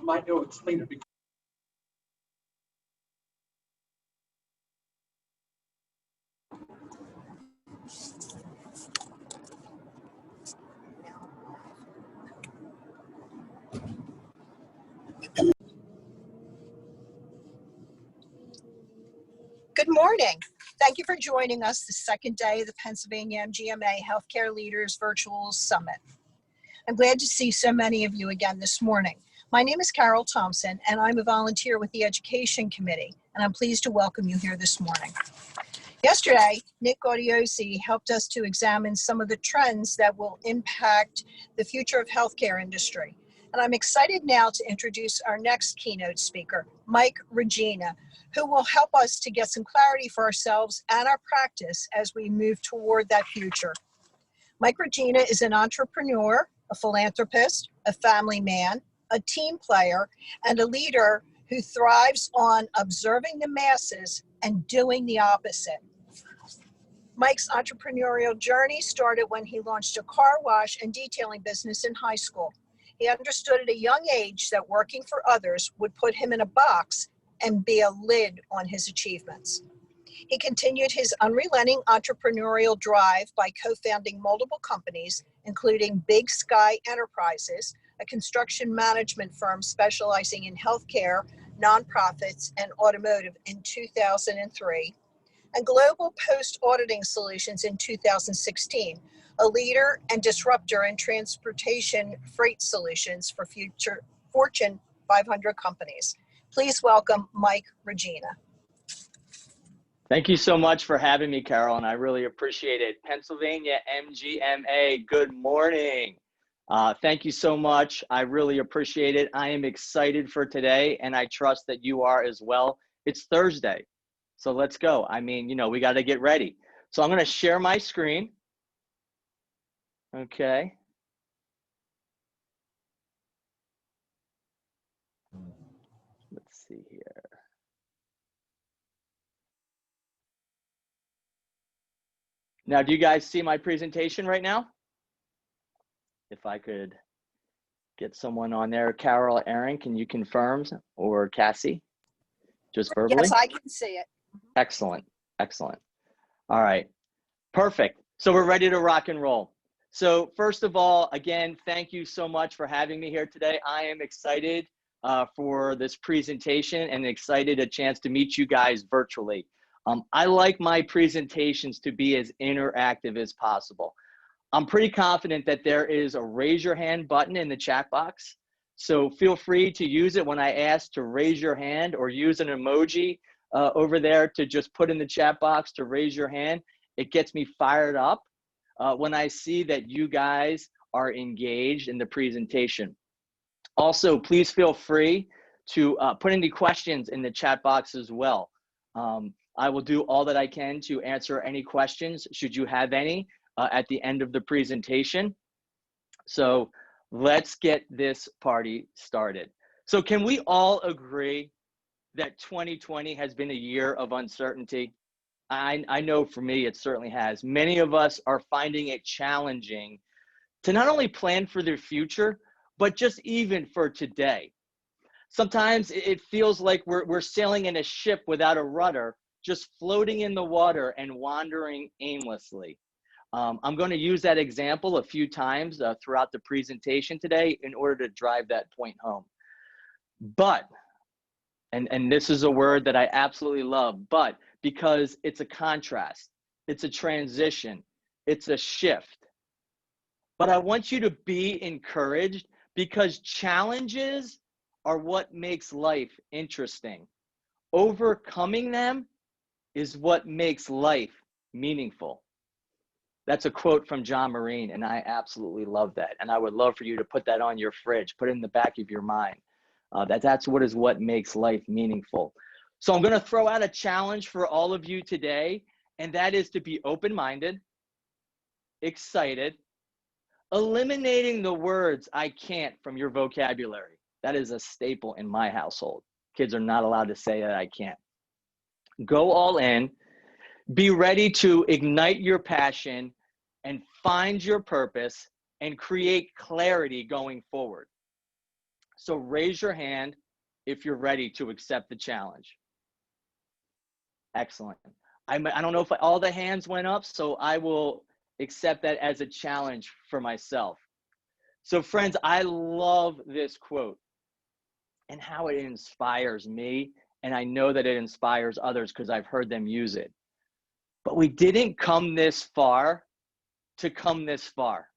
might know explain it. Good morning. Thank you for joining us the second day of the Pennsylvania MGMA Healthcare Leaders Virtual Summit. I'm glad to see so many of you again this morning. My name is Carol Thompson, and I'm a volunteer with the Education Committee, and I'm pleased to welcome you here this morning. Yesterday, Nick Gaudiosi helped us to examine some of the trends that will impact the future of healthcare industry. And I'm excited now to introduce our next keynote speaker, Mike Regina, who will help us to get some clarity for ourselves and our practice as we move toward that future. Mike Regina is an entrepreneur, a philanthropist, a family man, a team player, and a leader who thrives on observing the masses and doing the opposite. Mike's entrepreneurial journey started when he launched a car wash and detailing business in high school. He understood at a young age that working for others would put him in a box and be a lid on his achievements. He continued his unrelenting entrepreneurial drive by co-founding multiple companies, including Big Sky Enterprises, a construction management firm specializing in healthcare, nonprofits, and automotive in 2003, and Global Post Auditing Solutions in 2016, a leader and disruptor in transportation freight solutions for future Fortune 500 companies. Please welcome Mike Regina. Thank you so much for having me, Carol, and I really appreciate it. Pennsylvania MGMA, good morning. Thank you so much. I really appreciate it. I am excited for today, and I trust that you are as well. It's Thursday, so let's go. I mean, you know, we got to get ready. So I'm going to share my screen. Okay. Let's see here. Now, do you guys see my presentation right now? If I could get someone on there. Carol, Aaron, can you confirm, or Cassie, just verbally? Yes, I can see it. Excellent, excellent. All right, perfect. So we're ready to rock and roll. So first of all, again, thank you so much for having me here today. I am excited for this presentation and excited a chance to meet you guys virtually. I like my presentations to be as interactive as possible. I'm pretty confident that there is a raise your hand button in the chat box. So feel free to use it when I ask to raise your hand, or use an emoji over there to just put in the chat box to raise your hand. It gets me fired up when I see that you guys are engaged in the presentation. Also, please feel free to put any questions in the chat box as well. I will do all that I can to answer any questions, should you have any, at the end of the presentation. So let's get this party started. So can we all agree that 2020 has been a year of uncertainty? I know for me, it certainly has. Many of us are finding it challenging to not only plan for their future, but just even for today. Sometimes it feels like we're sailing in a ship without a rudder, just floating in the water and wandering aimlessly. I'm going to use that example a few times throughout the presentation today in order to drive that point home. But, and this is a word that I absolutely love, but, because it's a contrast, it's a transition, it's a shift. But I want you to be encouraged, because challenges are what makes life interesting. Overcoming them is what makes life meaningful. That's a quote from John Marine, and I absolutely love that. And I would love for you to put that on your fridge, put it in the back of your mind. That's what makes life meaningful. So I'm going to throw out a challenge for all of you today, and that is to be open-minded, excited, eliminating the words "I can't" from your vocabulary. That is a staple in my household. Kids are not allowed to say that I can't. Go all in. Be ready to ignite your passion and find your purpose and create clarity going forward. So raise your hand if you're ready to accept the challenge. Excellent. I don't know if all the hands went up, so I will accept that as a challenge for myself. So friends, I love this quote and how it inspires me. And I know that it inspires others because I've heard them use it. But we didn't come this far to come this far.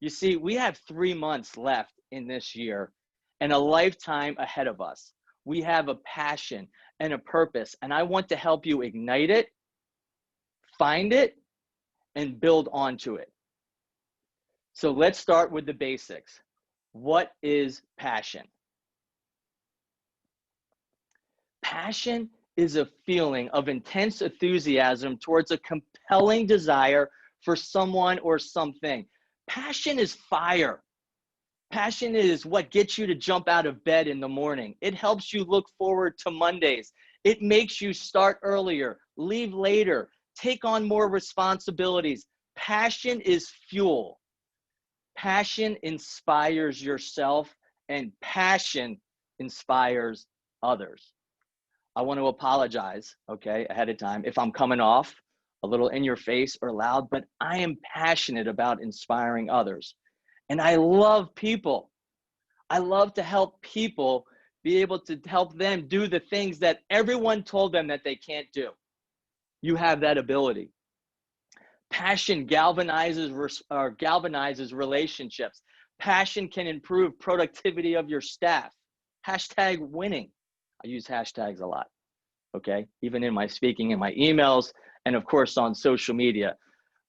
You see, we have 3 months left in this year and a lifetime ahead of us. We have a passion and a purpose, and I want to help you ignite it, find it, and build onto it. So let's start with the basics. What is passion? Passion is a feeling of intense enthusiasm towards a compelling desire for someone or something. Passion is fire. Passion is what gets you to jump out of bed in the morning. It helps you look forward to Mondays. It makes you start earlier, leave later, take on more responsibilities. Passion is fuel. Passion inspires yourself, and passion inspires others. I want to apologize, okay, ahead of time if I'm coming off a little in your face or loud, but I am passionate about inspiring others. And I love people. I love to help people be able to help them do the things that everyone told them that they can't do. You have that ability. Passion galvanizes relationships. Passion can improve productivity of your staff. Hashtag winning. I use hashtags a lot, okay? Even in my speaking, in my emails, and of course on social media,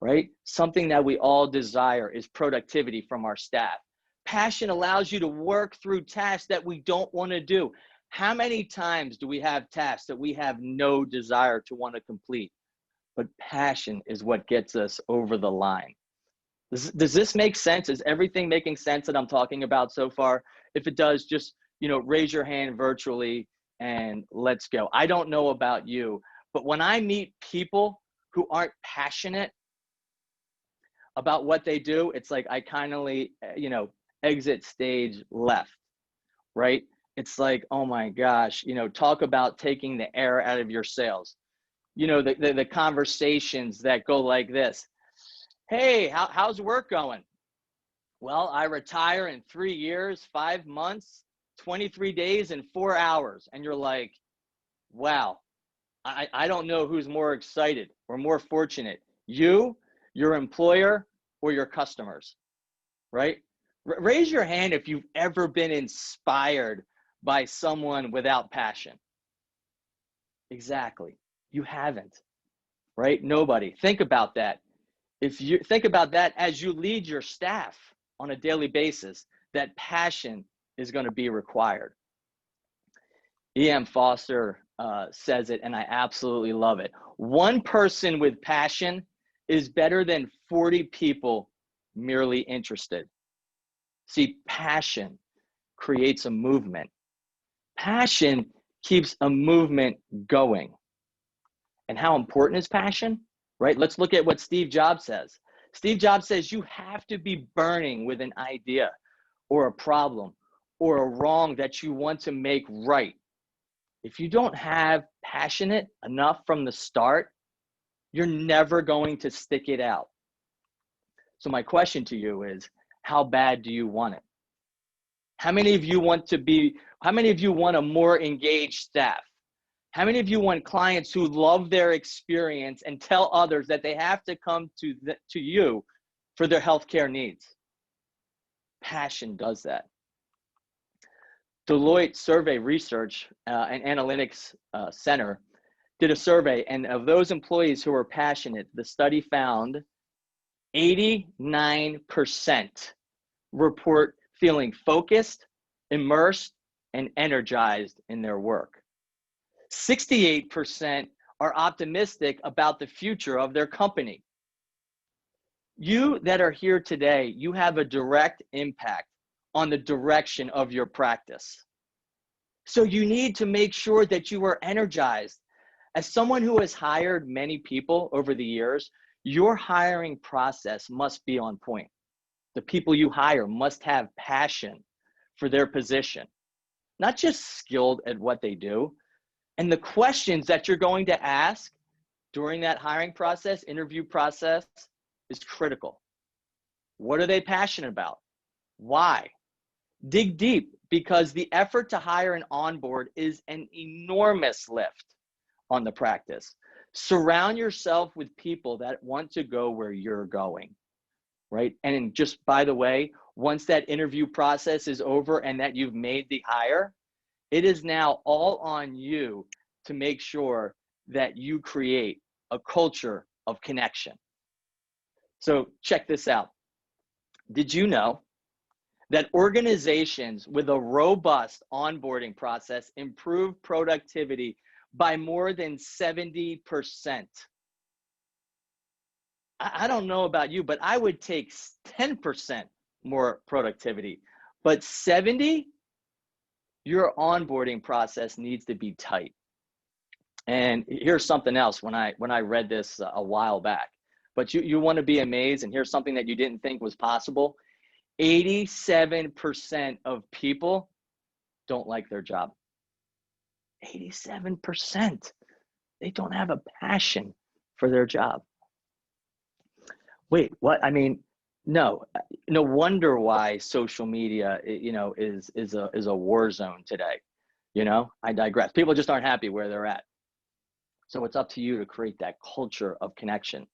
right? Something that we all desire is productivity from our staff. Passion allows you to work through tasks that we don't want to do. How many times do we have tasks that we have no desire to want to complete? But passion is what gets us over the line. Does this make sense? Is everything making sense that I'm talking about so far? If it does, just, raise your hand virtually and let's go. I don't know about you, but when I meet people who aren't passionate about what they do, it's like I kindly, exit stage left, right? It's like, oh my gosh, talk about taking the air out of your sails. The conversations that go like this. Hey, how's work going? Well, I retire in 3 years, 5 months, 23 days, and 4 hours. And you're like, wow, I don't know who's more excited or more fortunate, you, your employer, or your customers, right? Raise your hand if you've ever been inspired by someone without passion. Exactly. You haven't, right? Nobody. Think about that. If you think about that as you lead your staff on a daily basis, that passion is going to be required. E.M. Foster says it, and I absolutely love it. One person with passion is better than 40 people merely interested. See, passion creates a movement. Passion keeps a movement going. And how important is passion? Right? Let's look at what Steve Jobs says. Steve Jobs says you have to be burning with an idea or a problem or a wrong that you want to make right. If you don't have passionate enough from the start, you're never going to stick it out. So my question to you is, how bad do you want it? How many of you want a more engaged staff? How many of you want clients who love their experience and tell others that they have to come to you for their healthcare needs? Passion does that. Deloitte Survey Research and Analytics Center did a survey, and of those employees who were passionate, the study found 89% report feeling focused, immersed, and energized in their work. 68% are optimistic about the future of their company. You that are here today, you have a direct impact on the direction of your practice. So you need to make sure that you are energized. As someone who has hired many people over the years, your hiring process must be on point. The people you hire must have passion for their position, not just skilled at what they do. And the questions that you're going to ask during that hiring process, interview process, is critical. What are they passionate about? Why? Dig deep, because the effort to hire and onboard is an enormous lift on the practice. Surround yourself with people that want to go where you're going, right? And just by the way, once that interview process is over and that you've made the hire, it is now all on you to make sure that you create a culture of connection. So check this out. Did you know that organizations with a robust onboarding process improve productivity by more than 70%? I don't know about you, but I would take 10% more productivity. But 70, your onboarding process needs to be tight. And here's something else when I read this a while back, but you want to be amazed, and here's something that you didn't think was possible. 87% of people don't like their job. 87%. They don't have a passion for their job. Wait, what? I mean, no wonder why social media, is a war zone today. I digress. People just aren't happy where they're at. So it's up to you to create that culture of connection.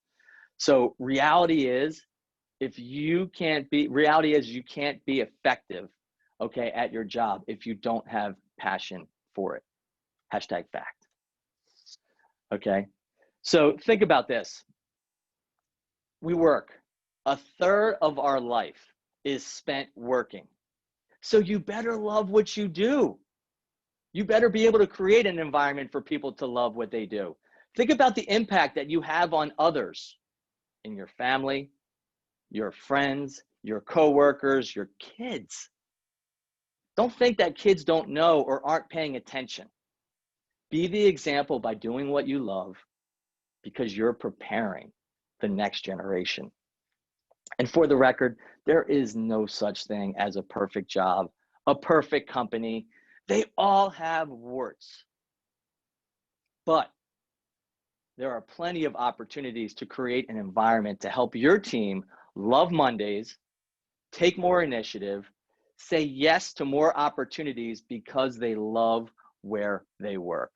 So reality is you can't be effective, okay, at your job if you don't have passion for it. #fact. Okay. So think about this. We work. A third of our life is spent working. So you better love what you do. You better be able to create an environment for people to love what they do. Think about the impact that you have on others in your family, your friends, your coworkers, your kids. Don't think that kids don't know or aren't paying attention. Be the example by doing what you love, because you're preparing the next generation. And for the record, there is no such thing as a perfect job, a perfect company. They all have warts. But there are plenty of opportunities to create an environment to help your team love Mondays, take more initiative, say yes to more opportunities because they love where they work.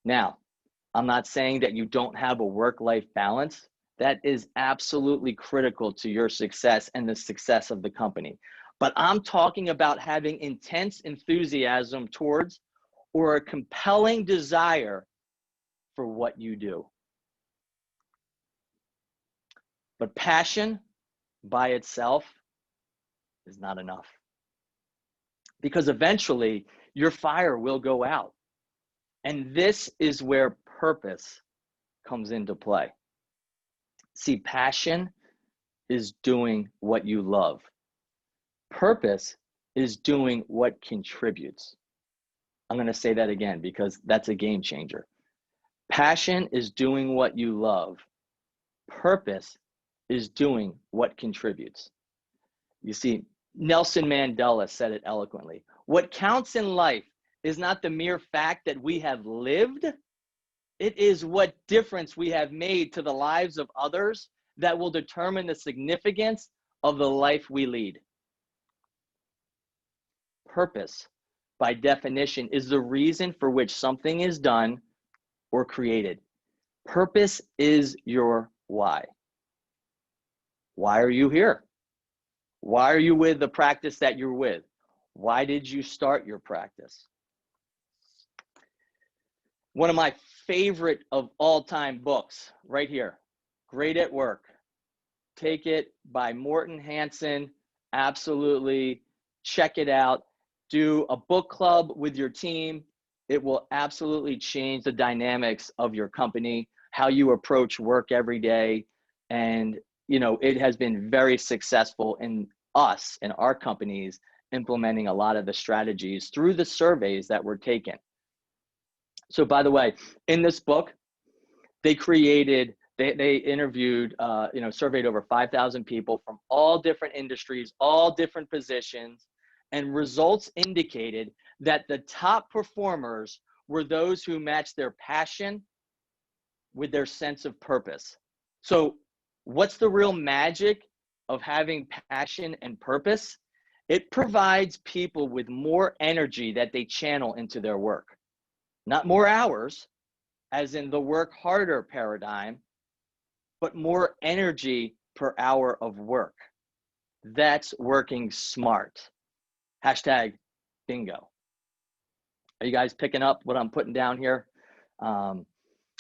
Now, I'm not saying that you don't have a work-life balance. That is absolutely critical to your success and the success of the company. But I'm talking about having intense enthusiasm towards, or a compelling desire for what you do. But passion by itself is not enough, because eventually your fire will go out. And this is where purpose comes into play. See, passion is doing what you love. Purpose is doing what contributes. I'm going to say that again because that's a game changer. Passion is doing what you love. Purpose is doing what contributes. You see, Nelson Mandela said it eloquently. What counts in life is not the mere fact that we have lived. It is what difference we have made to the lives of others that will determine the significance of the life we lead. Purpose, by definition, is the reason for which something is done or created. Purpose is your why. Why are you here? Why are you with the practice that you're with? Why did you start your practice? One of my favorite of all time books, right here, Great at Work. Take it, by Morton Hansen. Absolutely check it out. Do a book club with your team. It will absolutely change the dynamics of your company, how you approach work every day. And, it has been very successful in us and our companies implementing a lot of the strategies through the surveys that were taken. So by the way, in this book, they interviewed, surveyed over 5,000 people from all different industries, all different positions. and results indicated that the top performers were those who matched their passion with their sense of purpose. So what's the real magic of having passion and purpose? It provides people with more energy that they channel into their work. Not more hours, as in the work harder paradigm, but more energy per hour of work. That's working smart. Hashtag bingo. Are you guys picking up what I'm putting down here?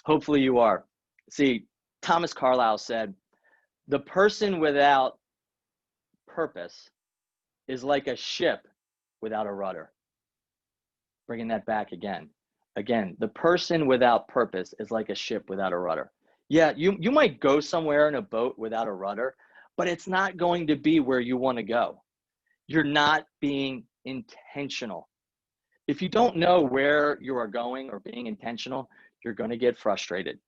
Hopefully you are. See, Thomas Carlyle said, the person without purpose is like a ship without a rudder. Bringing that back again. Again, the person without purpose is like a ship without a rudder. Yeah, you might go somewhere in a boat without a rudder, but it's not going to be where you want to go. You're not being intentional. If you don't know where you are going or being intentional, you're going to get frustrated.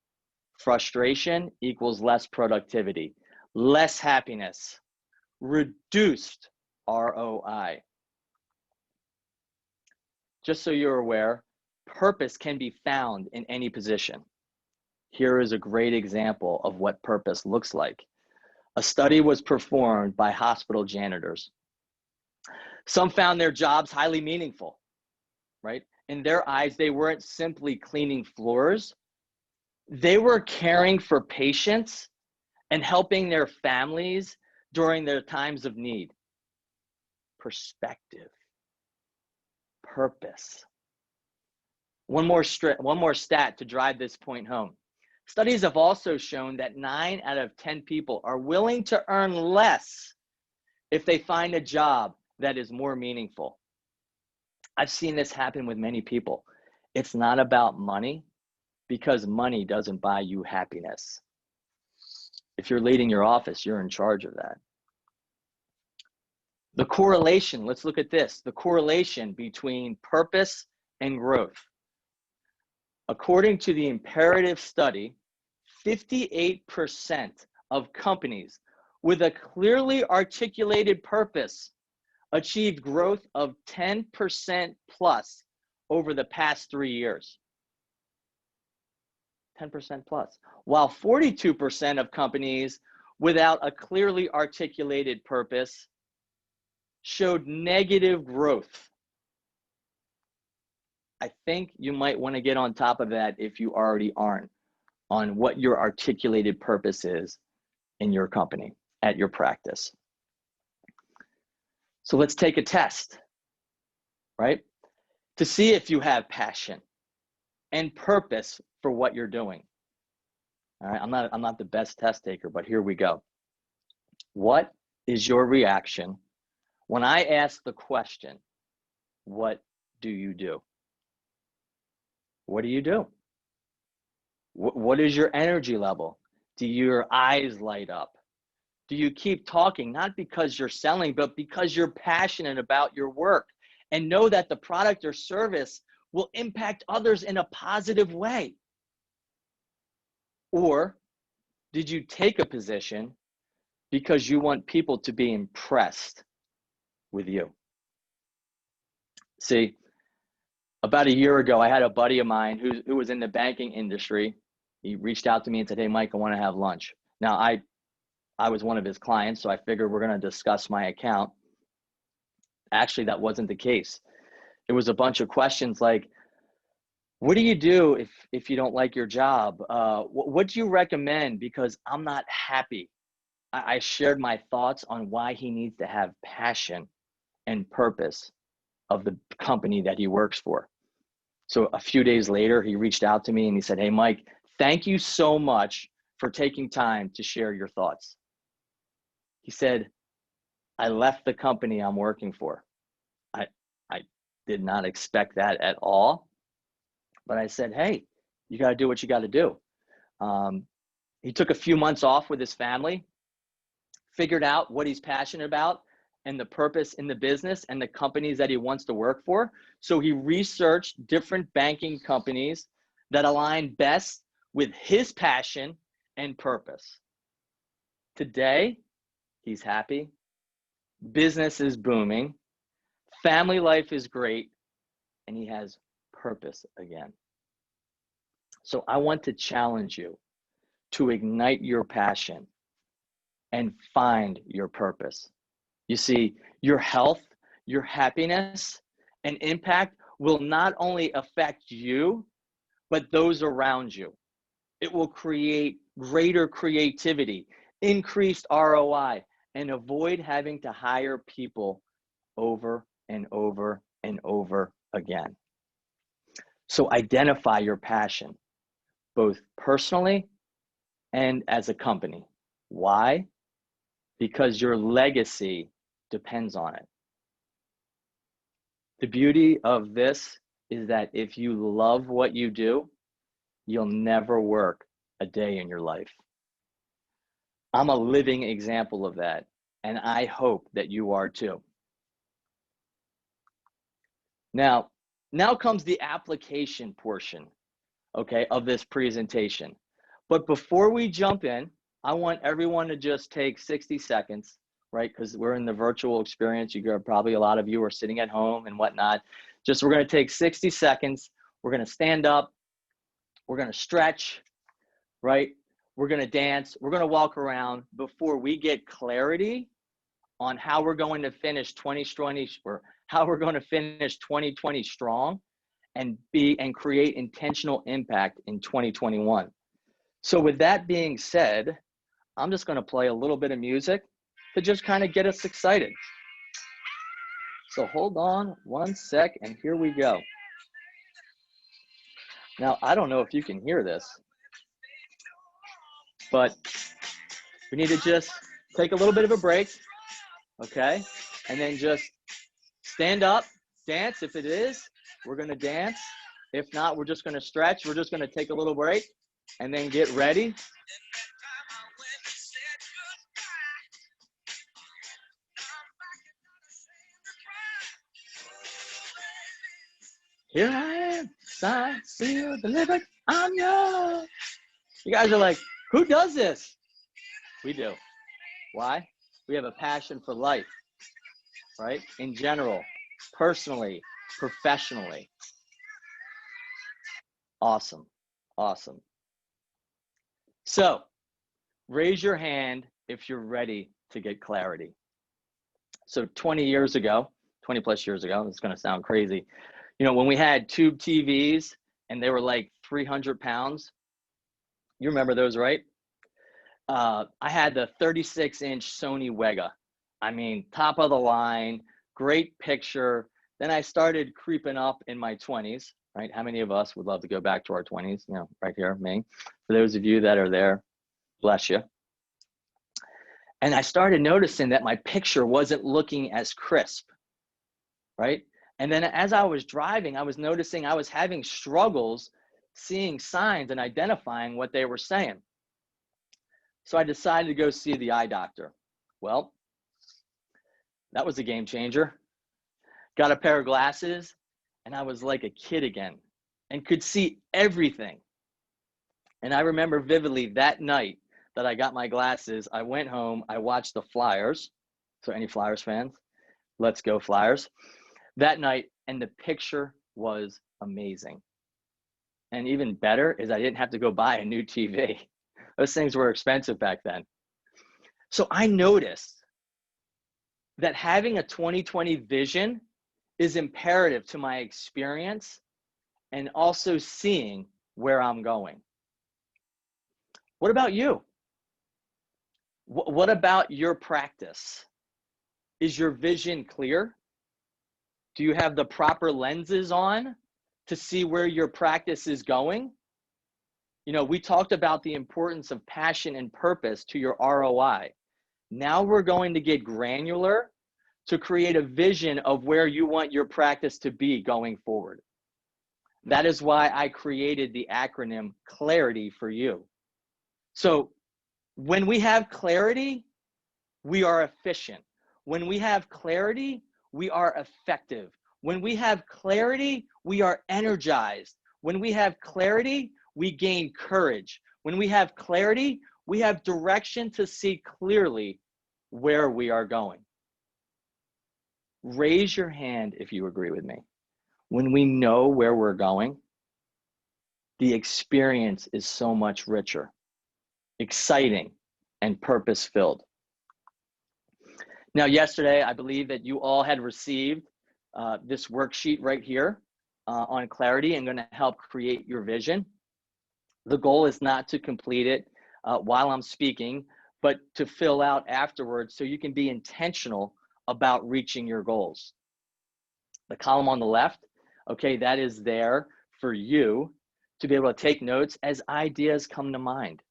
Frustration equals less productivity, less happiness, reduced ROI. Just so you're aware, purpose can be found in any position. Here is a great example of what purpose looks like. A study was performed by hospital janitors. Some found their jobs highly meaningful, right? In their eyes, they weren't simply cleaning floors. They were caring for patients and helping their families during their times of need. Perspective, purpose. One more stat to drive this point home. Studies have also shown that 9 out of 10 people are willing to earn less if they find a job that is more meaningful. I've seen this happen with many people. It's not about money, because money doesn't buy you happiness. If you're leading your office, you're in charge of that. The correlation, let's look at this, the correlation between purpose and growth. According to the Imperative study, 58% of companies with a clearly articulated purpose achieved growth of 10% plus over the past 3 years. 10% plus. While 42% of companies without a clearly articulated purpose showed negative growth. I think you might want to get on top of that if you already aren't, on what your articulated purpose is in your company, at your practice. So let's take a test, right? To see if you have passion and purpose for what you're doing. All right, I'm not the best test taker, but here we go. What is your reaction when I ask the question, what do you do? What do you do? What is your energy level? Do your eyes light up? Do you keep talking, not because you're selling, but because you're passionate about your work and know that the product or service will impact others in a positive way? Or did you take a position because you want people to be impressed with you? See, about a year ago, I had a buddy of mine who was in the banking industry. He reached out to me and said, hey, Mike, I want to have lunch. Now, I was one of his clients, so I figured we're going to discuss my account. Actually, that wasn't the case. It was a bunch of questions like, what do you do if you don't like your job? What do you recommend? Because I'm not happy. I shared my thoughts on why he needs to have passion and purpose of the company that he works for. So a few days later, he reached out to me and he said, hey, Mike, thank you so much for taking time to share your thoughts. He said, I left the company I'm working for. I did not expect that at all. But I said, hey, you got to do what you got to do. He took a few months off with his family, figured out what he's passionate about and the purpose in the business and the companies that he wants to work for. So he researched different banking companies that align best with his passion and purpose. Today, he's happy. Business is booming. Family life is great, and he has purpose again. So I want to challenge you to ignite your passion and find your purpose. You see, your health, your happiness, and impact will not only affect you, but those around you. It will create greater creativity, increased ROI, and avoid having to hire people over and over and over again. So identify your passion, both personally and as a company. Why? Because your legacy depends on it. The beauty of this is that if you love what you do, you'll never work a day in your life. I'm a living example of that, and I hope that you are too. Now comes the application portion, okay, of this presentation. But before we jump in, I want everyone to just take 60 seconds, right? Because we're in the virtual experience. Probably a lot of you are sitting at home and whatnot. We're going to take 60 seconds. We're going to stand up. We're going to stretch, right? We're going to dance. We're going to walk around before we get clarity on how we're going to finish 2020 or how we're going to finish 2020 strong and create intentional impact in 2021. So with that being said, I'm just going to play a little bit of music to just kind of get us excited. So hold on one sec, and here we go. Now, I don't know if you can hear this, but we need to just take a little bit of a break, okay? And then just stand up, dance. If it is, we're going to dance. If not, we're just going to stretch. We're just going to take a little break and then get ready. Here I am, signed, sealed, delivered, I'm yours. You guys are like, who does this? We do. Why? We have a passion for life, right? In general, personally, professionally. Awesome. Awesome. So raise your hand if you're ready to get clarity. So 20 plus years ago, it's going to sound crazy. You know, when we had tube TVs and they were like 300 pounds, you remember those, right? I had the 36-inch Sony Wega. I mean, top of the line, great picture. Then I started creeping up in my 20s, right? How many of us would love to go back to our 20s? You know, right here, me. For those of you that are there, bless you. And I started noticing that my picture wasn't looking as crisp, right? And then as I was driving, I was noticing I was having struggles seeing signs and identifying what they were saying. So I decided to go see the eye doctor. Well, that was a game changer. Got a pair of glasses, and I was like a kid again and could see everything. And I remember vividly that night that I got my glasses, I went home, I watched the Flyers. So any Flyers fans? Let's go Flyers. That night, and the picture was amazing. And even better is I didn't have to go buy a new TV. Those things were expensive back then. So I noticed that having a 2020 vision is imperative to my experience and also seeing where I'm going. What about you? What about your practice? Is your vision clear? Do you have the proper lenses on to see where your practice is going? You know, we talked about the importance of passion and purpose to your ROI. Now we're going to get granular to create a vision of where you want your practice to be going forward. That is why I created the acronym CLARITY for you. So when we have clarity, we are efficient. When we have clarity, we are effective. When we have clarity, we are energized. When we have clarity, we gain courage. When we have clarity, we have direction to see clearly where we are going. Raise your hand if you agree with me. When we know where we're going, the experience is so much richer, exciting, and purpose-filled. Now, yesterday, I believe that you all had received this worksheet right here on clarity and going to help create your vision. The goal is not to complete it while I'm speaking, but to fill out afterwards so you can be intentional about reaching your goals. The column on the left, okay, that is there for you to be able to take notes as ideas come to mind.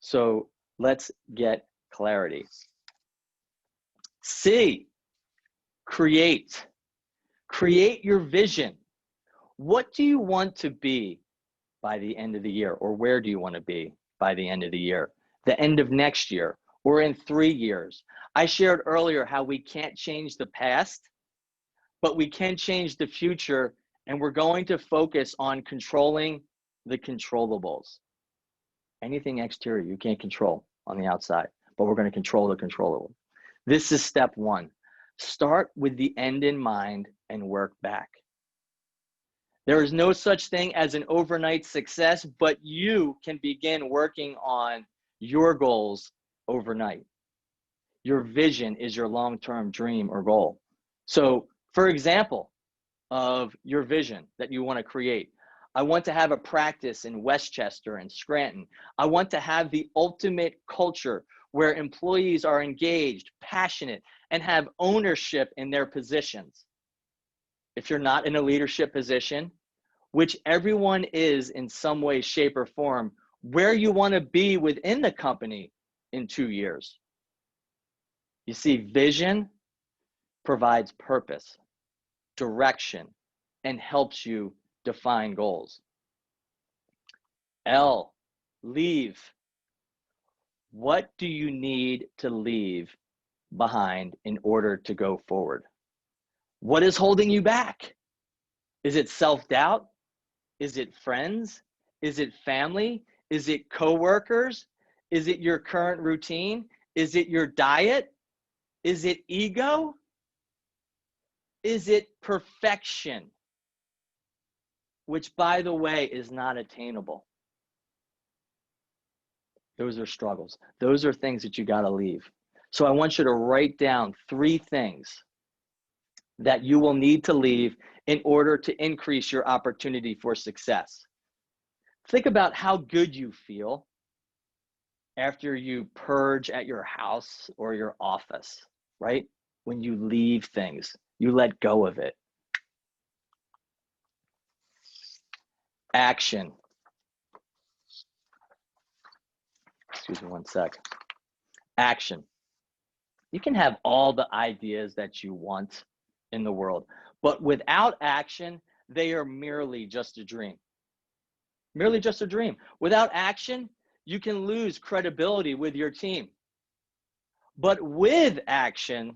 So let's get clarity. C, create. Create your vision. What do you want to be by the end of the year? Or where do you want to be by the end of the year? The end of next year, or in 3 years? I shared earlier how we can't change the past, but we can change the future, and we're going to focus on controlling the controllables. Anything exterior you can't control on the outside, but we're going to control the controllable. This is step one. Start with the end in mind and work back. There is no such thing as an overnight success, but you can begin working on your goals overnight. Your vision is your long-term dream or goal. So, for example, of your vision that you want to create, I want to have a practice in Westchester and Scranton. I want to have the ultimate culture where employees are engaged, passionate, and have ownership in their positions. If you're not in a leadership position, which everyone is in some way, shape, or form, where you want to be within the company in 2 years. You see, vision provides purpose, direction, and helps you define goals. L, leave. What do you need to leave behind in order to go forward? What is holding you back? Is it self-doubt? Is it friends? Is it family? Is it coworkers? Is it your current routine? Is it your diet? Is it ego? Is it perfection? Which, by the way, is not attainable. Those are struggles. Those are things that you got to leave. So I want you to write down 3 things that you will need to leave in order to increase your opportunity for success. Think about how good you feel after you purge at your house or your office, right? When you leave things, you let go of it. Action. Excuse me one sec. Action. You can have all the ideas that you want in the world, but without action, they are merely just a dream. Merely just a dream. Without action, you can lose credibility with your team. But with action,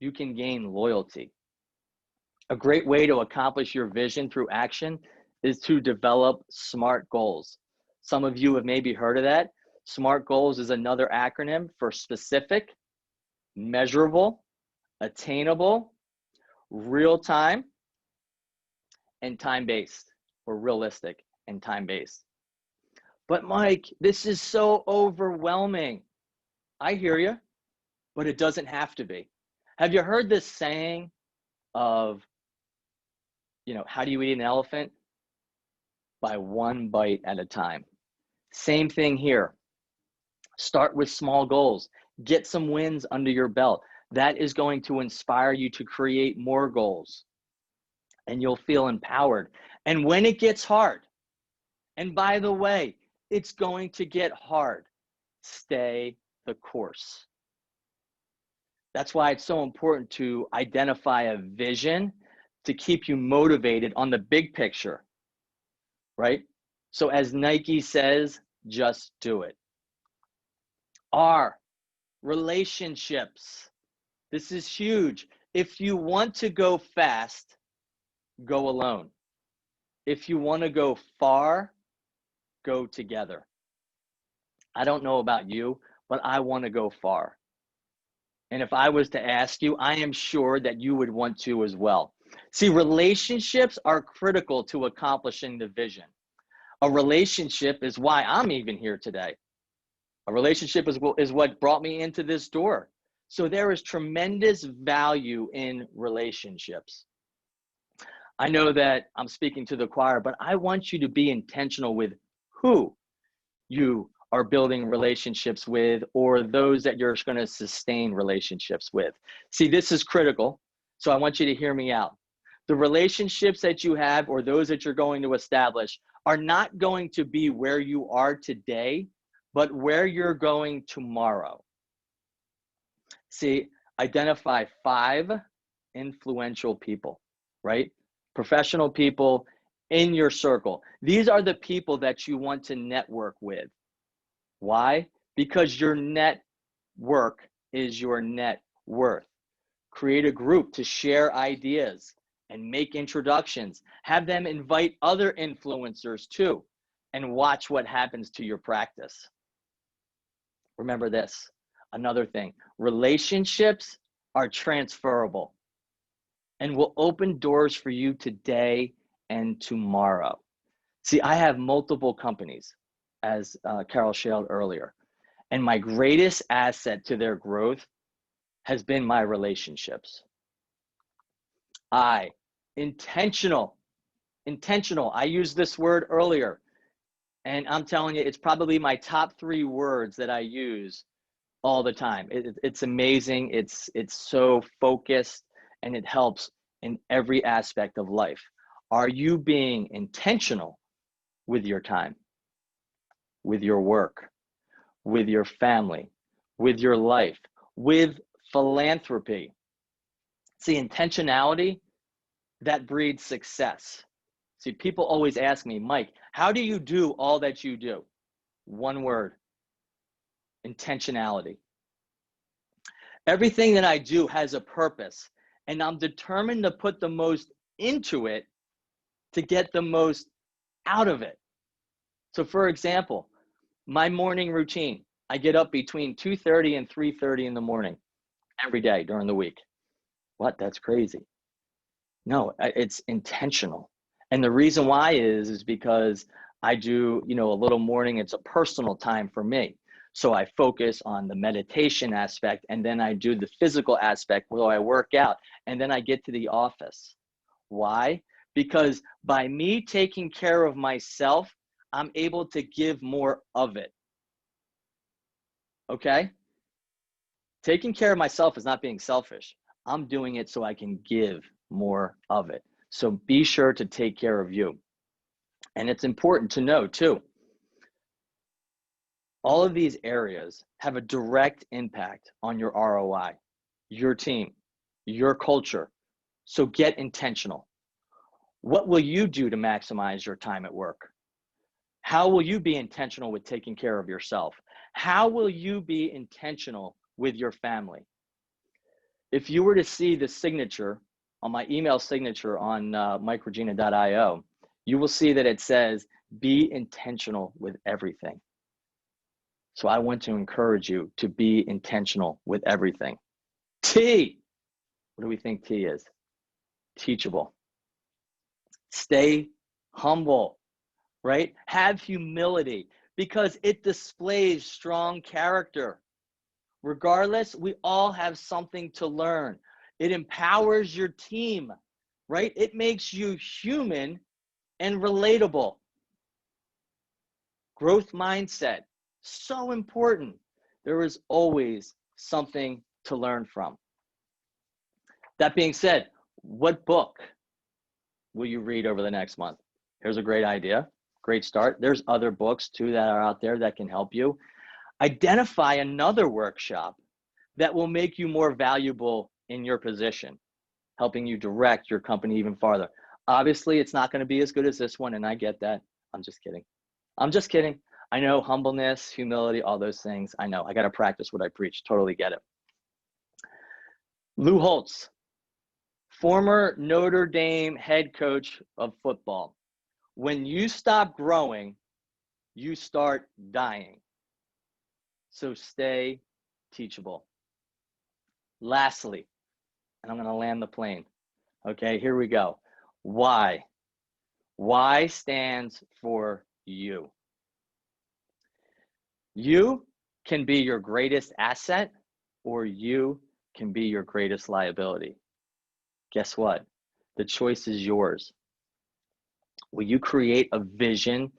you can gain loyalty. A great way to accomplish your vision through action is to develop SMART goals. Some of you have maybe heard of that. SMART goals is another acronym for specific, measurable, attainable, real-time, and time-based, or realistic and time-based. But Mike, this is so overwhelming. I hear you, but it doesn't have to be. Have you heard this saying of, how do you eat an elephant? By one bite at a time. Same thing here. Start with small goals. Get some wins under your belt. That is going to inspire you to create more goals. And you'll feel empowered. And when it gets hard, and by the way, it's going to get hard, stay the course. That's why it's so important to identify a vision to keep you motivated on the big picture, right? So as Nike says, just do it. R, relationships. This is huge. If you want to go fast, go alone. If you want to go far, go together. I don't know about you, but I want to go far. And if I was to ask you, I am sure that you would want to as well. See, relationships are critical to accomplishing the vision. A relationship is why I'm even here today. A relationship is what brought me into this door. So there is tremendous value in relationships. I know that I'm speaking to the choir, but I want you to be intentional with who you are building relationships with, or those that you're going to sustain relationships with. See, this is critical. So I want you to hear me out. The relationships that you have, or those that you're going to establish, are not going to be where you are today, but where you're going tomorrow. See, identify 5 influential people, right? Professional people in your circle. These are the people that you want to network with. Why? Because your network is your net worth. Create a group to share ideas and make introductions. Have them invite other influencers too, and watch what happens to your practice. Remember this, another thing, relationships are transferable and will open doors for you today and tomorrow. See, I have multiple companies, as Carol shared earlier, and my greatest asset to their growth has been my relationships. Intentional. I used this word earlier, and I'm telling you, it's probably my top 3 words that I use all the time. It's amazing. It's so focused, and it helps in every aspect of life. Are you being intentional with your time, with your work, with your family, with your life, with philanthropy? See, intentionality, that breeds success. See, people always ask me, Mike, how do you do all that you do? One word, intentionality. Everything that I do has a purpose, and I'm determined to put the most into it to get the most out of it. So for example, my morning routine, I get up between 2:30 and 3:30 in the morning every day during the week. What? That's crazy. No, it's intentional. And the reason why is because I do, a little morning, it's a personal time for me. So I focus on the meditation aspect, and then I do the physical aspect where I work out, and then I get to the office. Why? Because by me taking care of myself, I'm able to give more of it. Okay? Taking care of myself is not being selfish. I'm doing it so I can give more of it. So be sure to take care of you. And it's important to know too, all of these areas have a direct impact on your ROI, your team, your culture. So get intentional. What will you do to maximize your time at work? How will you be intentional with taking care of yourself? How will you be intentional with your family? If you were to see the signature on my email signature on mikeregina.io, you will see that it says, be intentional with everything. So I want to encourage you to be intentional with everything. T, what do we think T is? Teachable. Stay humble, right? Have humility, because it displays strong character. Regardless, we all have something to learn. It empowers your team, right? It makes you human and relatable. Growth mindset, so important. There is always something to learn from. That being said, what book will you read over the next month? Here's a great idea, great start. There's other books too that are out there that can help you. Identify another workshop that will make you more valuable in your position, helping you direct your company even farther. Obviously, it's not going to be as good as this one, and I get that. I'm just kidding. I know humbleness, humility, all those things. I know. I got to practice what I preach. Totally get it. Lou Holtz, former Notre Dame head coach of football. When you stop growing, you start dying. So stay teachable. Lastly, and I'm going to land the plane. Okay, here we go. Why? Why stands for you. You can be your greatest asset, or you can be your greatest liability. Guess what? The choice is yours. Will you create a vision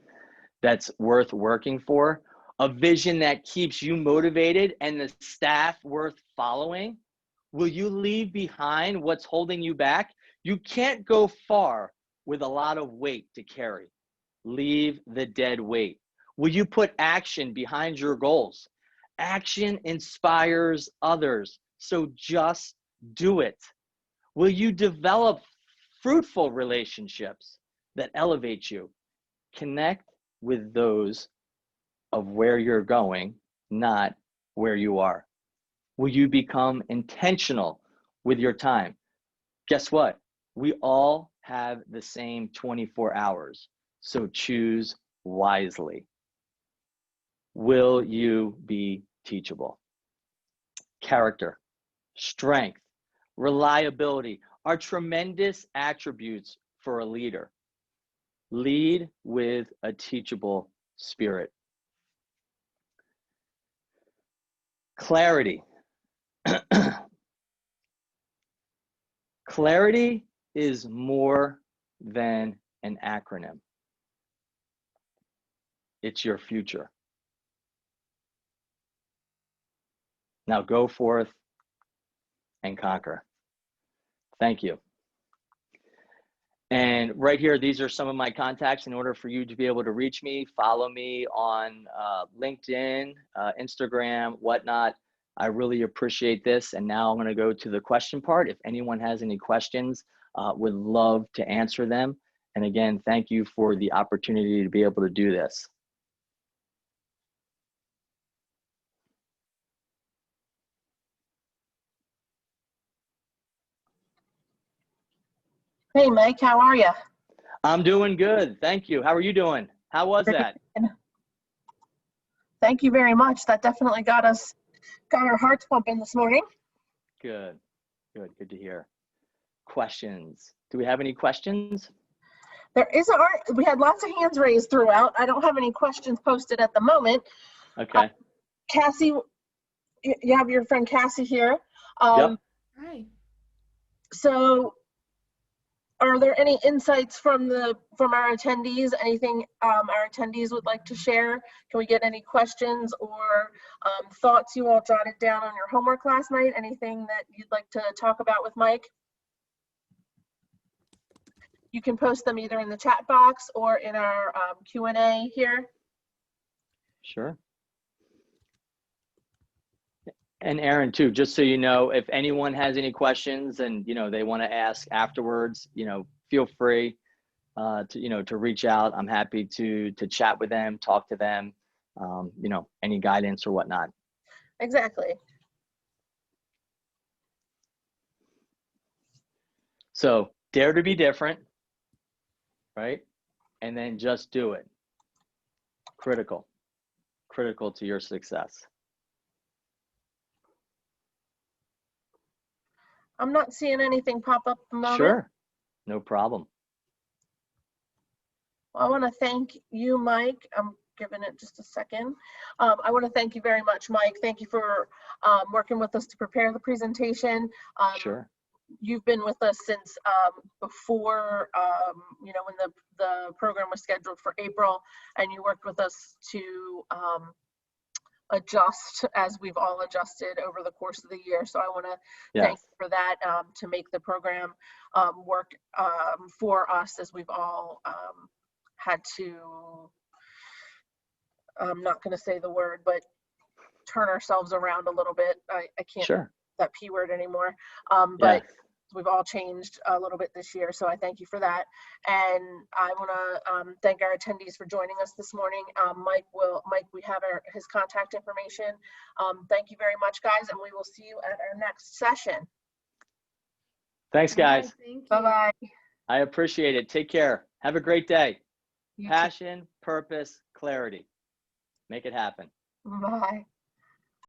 that's worth working for? A vision that keeps you motivated and the staff worth following? Will you leave behind what's holding you back? You can't go far with a lot of weight to carry. Leave the dead weight. Will you put action behind your goals? Action inspires others, so just do it. Will you develop fruitful relationships that elevate you? Connect with those of where you're going, not where you are. Will you become intentional with your time? Guess what? We all have the same 24 hours, so choose wisely. Will you be teachable? Character, strength, reliability are tremendous attributes for a leader. Lead with a teachable spirit. Clarity. Clarity is more than an acronym. It's your future. Now go forth and conquer. Thank you. And right here, these are some of my contacts in order for you to be able to reach me. Follow me on LinkedIn, Instagram, whatnot. I really appreciate this. And now I'm going to go to the question part. If anyone has any questions, would love to answer them. And again, thank you for the opportunity to be able to do this. Hey, Mike, how are you? I'm doing good. Thank you. How are you doing? How was that? Thank you very much. That definitely got our hearts pumping this morning. Good, good, good to hear. Questions? Do we have any questions? We had lots of hands raised throughout. I don't have any questions posted at the moment. Okay. Cassie, you have your friend Cassie here. Yep. Hi. So are there any insights from our attendees? Anything our attendees would like to share? Can we get any questions or thoughts you all jotted down on your homework last night? Anything that you'd like to talk about with Mike? You can post them either in the chat box or in our Q&A here. Sure. And Aaron too, just so you know, if anyone has any questions and they want to ask afterwards, feel free to reach out. I'm happy to chat with them, talk to them, any guidance or whatnot. Exactly. So dare to be different, right? And then just do it. Critical to your success. I'm not seeing anything pop up at the moment. Sure, no problem. Well, I want to thank you, Mike. I'm giving it just a second. I want to thank you very much, Mike. Thank you for working with us to prepare the presentation. Sure. You've been with us since before, when the program was scheduled for April, and you worked with us to adjust as we've all adjusted over the course of the year. So I want to thank you for that, to make the program work for us as we've all had to, I'm not going to say the word, but turn ourselves around a little bit. I can't Sure. that P word anymore. But we've all changed a little bit this year. So I thank you for that. And I want to thank our attendees for joining us this morning. Mike, we have his contact information. Thank you very much, guys. And we will see you at our next session. Thanks, guys. Bye-bye. I appreciate it. Take care. Have a great day. You Passion, purpose, clarity. Make it happen. too. Bye.